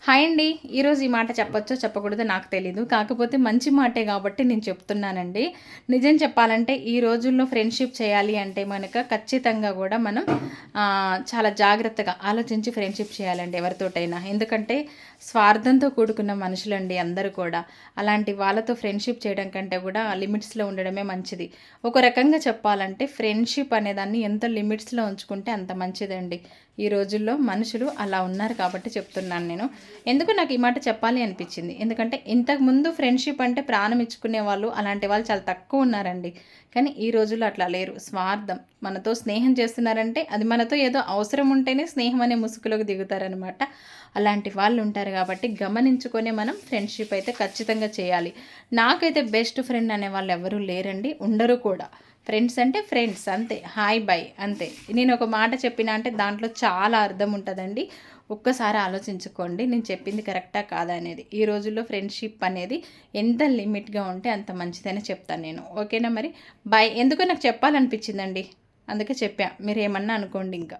Hi అండి. ఈరోజు ఈ మాట చెప్పొచ్చో చెప్పకూడదో నాకు తెలీదు. కాకపోతే మంచి మాటే గాబట్టి నేను చెప్తున్నానండి. నిజం చెప్పాలంటే ఈ రోజుల్లో ఫ్రెండ్‌షిప్ చేయాలి అంటే మనక ఖచ్చితంగా గూడా మనం చాలా జాగ్రత్తగా ఆలోచించి ఫ్రెండ్‌షిప్ చేయాలండి ఎవరితోటైనా. ఎందుకంటే స్వార్థంతో కూడుకున్న మనుషులండి అందరూ కూడా. అలాంటి వాళ్ళతో ఫ్రెండ్‌షిప్ చేయడం కంటే గూడా లిమిట్స్‌లో ఉండడమే మంచిది. ఒక రకంగా చెప్పాలంటే ఫ్రెండ్‌షిప్ అనేదాన్ని ఎంత లిమిట్స్‌లో ఉంచుకుంటే అంత మంచిదండి. ఈ రోజుల్లో మనుషులు అలా ఉన్నారు కాబట్టి చెప్తున్నాను నేను. ఎందుకు నాకు ఈ మాట చెప్పాలి అనిపించింది. ఎందుకంటే ఇంతకుముందు ఫ్రెండ్‌షిప్ అంటే ప్రాణం ఇచ్చుకునే వాళ్ళు అలాంటి వాళ్ళు చాలా తక్కువ ఉన్నారండి. కానీ ఈ రోజుల్లో అట్లా లేరు. స్వార్థం. మనతో స్నేహం చేస్తున్నారంటే అది మనతో ఏదో అవసరం ఉంటేనే స్నేహం అనే ముసుగులోకి దిగుతారనమాట. అలాంటి వాళ్ళు ఉంటారు కాబట్టి గమనించుకొని మనం ఫ్రెండ్‌షిప్ అయితే ఖచ్చితంగా చేయాలి. నాకైతే బెస్ట్ ఫ్రెండ్ అనేవాళ్ళు ఎవరూ లేరండి. ఉండరు కూడా. ఫ్రెండ్స్ అంటే ఫ్రెండ్స్ అంతే. హాయ్, బై అంతే. నేను ఒక మాట చెప్పినా అంటే దాంట్లో చాలా అర్థం ఉంటదండి. ఒక్కసారి ఆలోచించుకోండి నేను చెప్పింది కరెక్టా కాదా అనేది. ఈ రోజుల్లో ఫ్రెండ్షిప్ అనేది ఎంత లిమిట్‌గా ఉంటే అంత మంచిదని చెప్తాను నేను. ఓకేనా మరి? బాయ్. ఎందుకో నాకు చెప్పాలనిపించిందండి. అందుకే చెప్పా. మీరేమన్నా అనుకోండి ఇంకా.